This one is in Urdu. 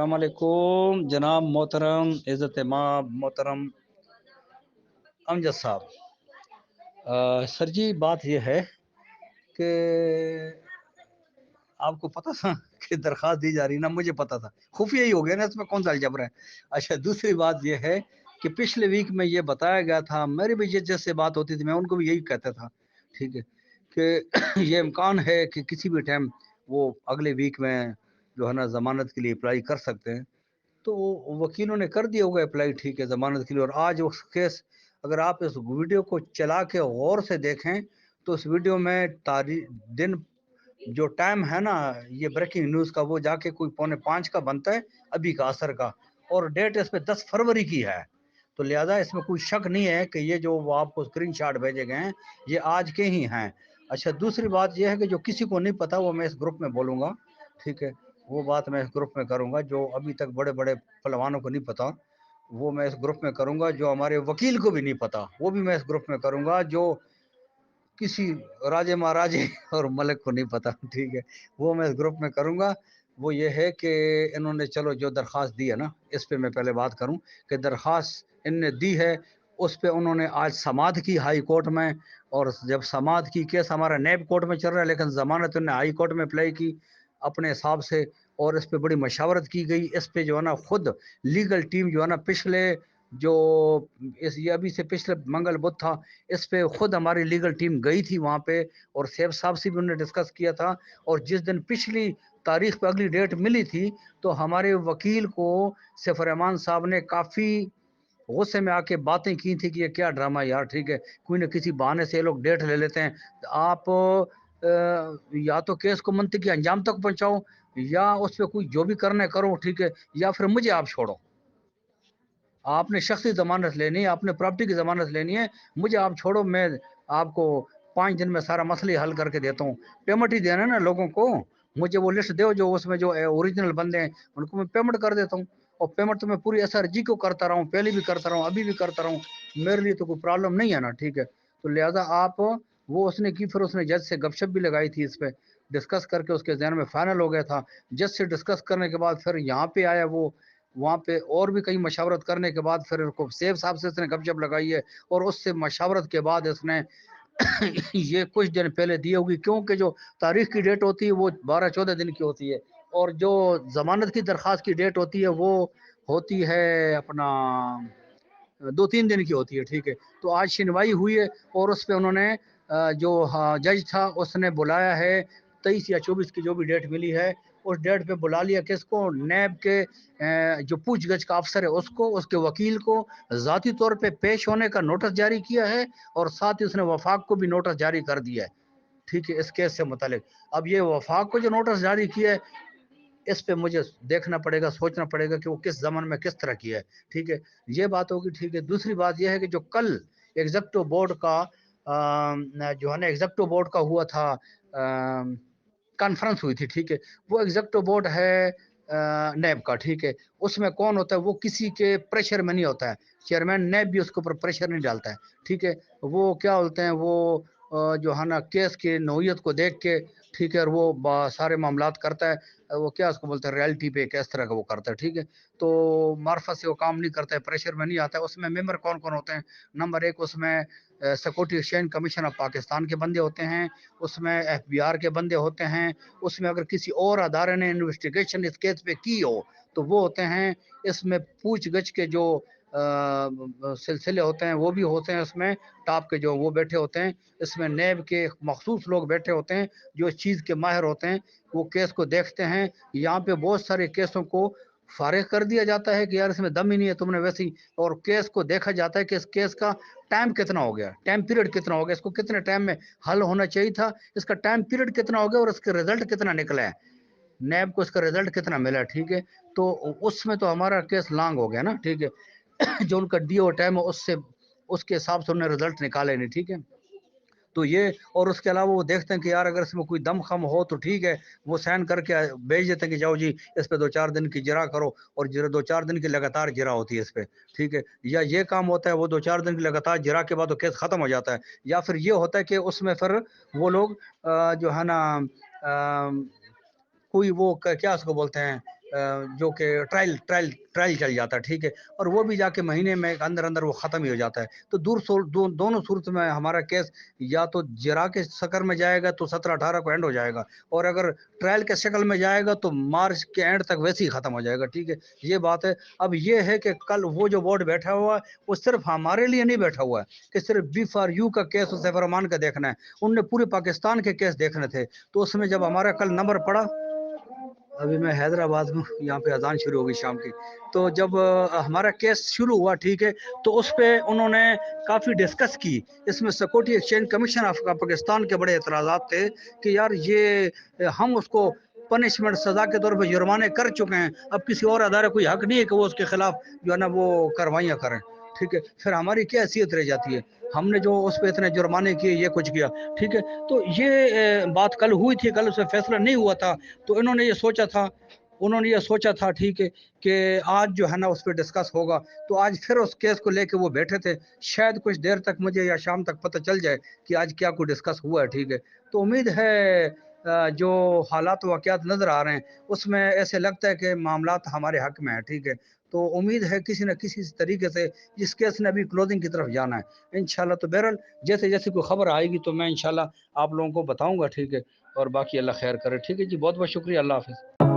السلام علیکم جناب محترم عزت مآب محترم امجد صاحب. سر جی بات یہ ہے کہ آپ کو پتا تھا کہ درخواست دی جا رہی نا؟ مجھے پتا تھا، خفیہ ہی ہو گیا نا، اس میں کون سا الجبر ہے. اچھا دوسری بات یہ ہے کہ پچھلے ویک میں یہ بتایا گیا تھا، میری بھی جیسے بات ہوتی تھی میں ان کو بھی یہی کہتا تھا، ٹھیک ہے، کہ یہ امکان ہے کہ کسی بھی ٹائم وہ اگلے ویک میں جو ہے نا ضمانت کے لیے اپلائی کر سکتے ہیں. تو وکیلوں نے کر دیا ہوگا اپلائی، ٹھیک ہے، ضمانت کے لیے. اور آج اس کیس اگر آپ اس ویڈیو کو چلا کے غور سے دیکھیں تو اس ویڈیو میں تاریخ دن جو ٹائم ہے نا یہ بریکنگ نیوز کا، وہ جا کے کوئی 4:45 کا بنتا ہے ابھی کا عصر کا، اور ڈیٹ اس پہ 10 فروری کی ہے. تو لہذا اس میں کوئی شک نہیں ہے کہ یہ جو وہ آپ کو اسکرین شاٹ بھیجے گئے ہیں یہ آج کے ہی ہیں. اچھا دوسری بات یہ ہے کہ جو کسی کو نہیں پتا وہ میں اس گروپ میں بولوں گا، ٹھیک ہے، وہ بات میں اس گروپ میں کروں گا. جو ابھی تک بڑے بڑے پہلوانوں کو نہیں پتا وہ میں اس گروپ میں کروں گا. جو ہمارے وکیل کو بھی نہیں پتا وہ بھی میں اس گروپ میں کروں گا. جو کسی راجے مہاراجے اور ملک کو نہیں پتا، ٹھیک ہے، وہ میں اس گروپ میں کروں گا. وہ یہ ہے کہ انہوں نے چلو جو درخواست دی ہے نا اس پہ میں پہلے بات کروں کہ درخواست ان نے دی ہے، اس پہ انہوں نے آج سماعت کی ہائی کورٹ میں. اور جب سماعت کی، کیس ہمارا نیب کورٹ میں چل رہا ہے لیکن ضمانت انہوں نے ہائی کورٹ میں اپلائی کی اپنے حساب سے، اور اس پہ بڑی مشاورت کی گئی. اس پہ جو ہے نا خود لیگل ٹیم جو ہے نا پچھلے جو یہ ابھی سے پچھلے منگل بدھ تھا اس پہ خود ہماری لیگل ٹیم گئی تھی وہاں پہ، اور سیف صاحب سے بھی انہوں نے ڈسکس کیا تھا. اور جس دن پچھلی تاریخ پہ اگلی ڈیٹ ملی تھی تو ہمارے وکیل کو سیف الرحمان صاحب نے کافی غصے میں آ کے باتیں کی تھی کہ یہ کیا ڈرامہ یار، ٹھیک ہے، کوئی نہ کسی بہانے سے یہ لوگ ڈیٹ لے لیتے ہیں. آپ یا تو کیس کو منطقی انجام تک پہنچاؤ یا اس پہ کوئی جو بھی کرنا ہے کرو، ٹھیک ہے، یا پھر مجھے آپ چھوڑو. آپ نے شخصی ضمانت لینی ہے، آپ نے پراپرٹی کی ضمانت لینی ہے، مجھے آپ چھوڑو. میں آپ کو 5 دن میں سارا مسئلہ حل کر کے دیتا ہوں. پیمنٹ ہی دینا ہے نا لوگوں کو، مجھے وہ لسٹ دو جو اس میں جو اوریجنل بندے ہیں ان کو میں پیمنٹ کر دیتا ہوں. اور پیمنٹ تو میں پوری SRG کو کرتا رہا ہوں، پہلے بھی کرتا رہا ہوں، ابھی بھی کرتا رہا ہوں، میرے لیے تو کوئی پرابلم نہیں ہے نا، ٹھیک ہے. تو لہذا آپ وہ اس نے کی، پھر اس نے جج سے گپ شپ بھی لگائی تھی، اس پہ ڈسکس کر کے اس کے ذہن میں فائنل ہو گیا تھا. جج سے ڈسکس کرنے کے بعد پھر یہاں پہ آیا وہ، وہاں پہ اور بھی کئی مشاورت کرنے کے بعد پھر کو سیف صاحب سے اس نے گپ شپ لگائی ہے. اور اس سے مشاورت کے بعد اس نے یہ کچھ دن پہلے دی ہوگی، کیونکہ جو تاریخ کی ڈیٹ ہوتی ہے وہ 12-14 دن کی ہوتی ہے، اور جو ضمانت کی درخواست کی ڈیٹ ہوتی ہے وہ ہوتی ہے اپنا 2-3 دن کی ہوتی ہے، ٹھیک ہے. تو آج سنوائی ہوئی ہے اور اس پہ انہوں نے جو جج تھا اس نے بلایا ہے 23 یا 24 کی جو بھی ڈیٹ ملی ہے اس ڈیٹ پہ بلا لیا کس کو؟ نیب کے جو پوچھ گچھ کا افسر ہے اس کو، اس کے وکیل کو ذاتی طور پہ پیش ہونے کا نوٹس جاری کیا ہے، اور ساتھ ہی اس نے وفاق کو بھی نوٹس جاری کر دیا ہے، ٹھیک ہے، اس کیس سے متعلق. اب یہ وفاق کو جو نوٹس جاری کیا ہے اس پہ مجھے دیکھنا پڑے گا، سوچنا پڑے گا کہ وہ کس زمن میں کس طرح کیا ہے، ٹھیک ہے، یہ بات ہوگی، ٹھیک ہے. دوسری بات یہ ہے کہ جو کل ایگزیکٹو بورڈ کا جو ہے نا ایگزیکٹو بورڈ کا ہوا تھا کانفرنس ہوئی تھی، ٹھیک ہے، وہ ایگزیکٹو بورڈ ہے نیب کا، ٹھیک ہے. اس میں کون ہوتا ہے؟ وہ کسی کے پریشر میں نہیں ہوتا ہے، چیئرمین نیب بھی اس کے اوپر پریشر نہیں ڈالتا ہے، ٹھیک ہے. وہ کیا بولتے ہیں، وہ جو ہے نا کیس کی نوعیت کو دیکھ کے، ٹھیک ہے، وہ سارے معاملات کرتا ہے. وہ کیا اس کو بولتے ہیں، ریالٹی پہ کس طرح کا وہ کرتا ہے، ٹھیک ہے. تو معرفت سے وہ کام نہیں کرتا ہے، پریشر میں نہیں آتا ہے. اس میں ممبر کون کون ہوتے ہیں؟ نمبر 1 اس میں security exchange commission of Pakistan کے بندے ہوتے ہیں، اس میں FBR کے بندے ہوتے ہیں، اس میں اگر کسی اور ادارے نے انویسٹیگیشن اس کیس پہ کی ہو تو وہ ہوتے ہیں. اس میں پوچھ گچھ کے جو سلسلے ہوتے ہیں وہ بھی ہوتے ہیں، اس میں ٹاپ کے جو وہ بیٹھے ہوتے ہیں. اس میں نیب کے مخصوص لوگ بیٹھے ہوتے ہیں جو اس چیز کے ماہر ہوتے ہیں، وہ کیس کو دیکھتے ہیں. یہاں پہ بہت سارے کیسوں کو فارغ کر دیا جاتا ہے کہ یار اس میں دم ہی نہیں ہے، تم نے ویسے ہی، اور کیس کو دیکھا جاتا ہے کہ اس کیس کا ٹائم کتنا ہو گیا، ٹائم پیریڈ کتنا ہو گیا، اس کو کتنے ٹائم میں حل ہونا چاہیے تھا، اس کا ٹائم پیریڈ کتنا ہو گیا، اور اس کا رزلٹ کتنا نکلا ہے، نیب کو اس کا رزلٹ کتنا ملا، ٹھیک ہے. تو اس میں تو ہمارا کیس لانگ ہو گیا نا، ٹھیک ہے. جو ان کا ڈیو ٹائم ہے اس کے حساب سے انہوں نے رزلٹ نکالے نہیں، ٹھیک ہے. تو یہ، اور اس کے علاوہ وہ دیکھتے ہیں کہ یار اگر اس میں کوئی دم خم ہو تو ٹھیک ہے، وہ سائن کر کے بھیج دیتے ہیں کہ جاؤ جی اس پہ 2-4 دن کی جرا کرو، اور 2-4 دن کی لگاتار جرا ہوتی ہے اس پہ، ٹھیک ہے. یا یہ کام ہوتا ہے وہ 2-4 دن کی لگاتار جرا کے بعد وہ کیس ختم ہو جاتا ہے. یا پھر یہ ہوتا ہے کہ اس میں پھر وہ لوگ جو ہے نا کوئی وہ کیا اس کو بولتے ہیں جو کہ ٹرائل چل جاتا ہے، ٹھیک ہے، اور وہ بھی جا کے مہینے میں اندر اندر وہ ختم ہی ہو جاتا ہے. تو دونوں صورت میں ہمارا کیس یا تو جرا کے شکل میں جائے گا تو 17-18 کو اینڈ ہو جائے گا، اور اگر ٹرائل کے شکل میں جائے گا تو مارچ کے اینڈ تک ویسے ہی ختم ہو جائے گا. ٹھیک ہے، یہ بات ہے. اب یہ ہے کہ کل وہ جو بورڈ بیٹھا ہوا ہے وہ صرف ہمارے لیے نہیں بیٹھا ہوا ہے کہ صرف بی فار یو کا کیس سیف الرحمان کا دیکھنا ہے، ان نے پورے پاکستان کے کیس دیکھنے تھے. تو اس میں جب ہمارا کل نمبر پڑا، ابھی میں حیدرآباد میں، یہاں پہ اذان شروع ہوگی شام کی، تو جب ہمارا کیس شروع ہوا، ٹھیک ہے، تو اس پہ انہوں نے کافی ڈسکس کی. اس میں security exchange commission of Pakistan کے بڑے اعتراضات تھے کہ یار یہ ہم اس کو پنشمنٹ سزا کے طور پہ جرمانے کر چکے ہیں، اب کسی اور ادارے کوئی حق نہیں ہے کہ وہ اس کے خلاف جو ہے نا وہ کاروائیاں کریں. ٹھیک ہے، پھر ہماری کیا حیثیت رہ جاتی ہے؟ ہم نے جو اس پہ اتنے جرمانے کیے، یہ کچھ کیا. ٹھیک ہے، تو یہ بات کل ہوئی تھی، کل اس پہ فیصلہ نہیں ہوا تھا. تو انہوں نے یہ سوچا تھا ٹھیک ہے کہ آج جو ہے نا اس پہ ڈسکس ہوگا. تو آج پھر اس کیس کو لے کے وہ بیٹھے تھے. شاید کچھ دیر تک مجھے یا شام تک پتہ چل جائے کہ آج کیا کوئی ڈسکس ہوا ہے. ٹھیک ہے، تو امید ہے جو حالات واقعات نظر آ رہے ہیں اس میں ایسے لگتا ہے کہ معاملات ہمارے حق میں ہیں. ٹھیک ہے، تو امید ہے کسی نہ کسی طریقے سے اس کیس نے ابھی کلوزنگ کی طرف جانا ہے انشاءاللہ. تو بہرحال جیسے کوئی خبر آئے گی تو میں انشاءاللہ آپ لوگوں کو بتاؤں گا. ٹھیک ہے، اور باقی اللہ خیر کرے. ٹھیک ہے جی، بہت بہت شکریہ. اللہ حافظ.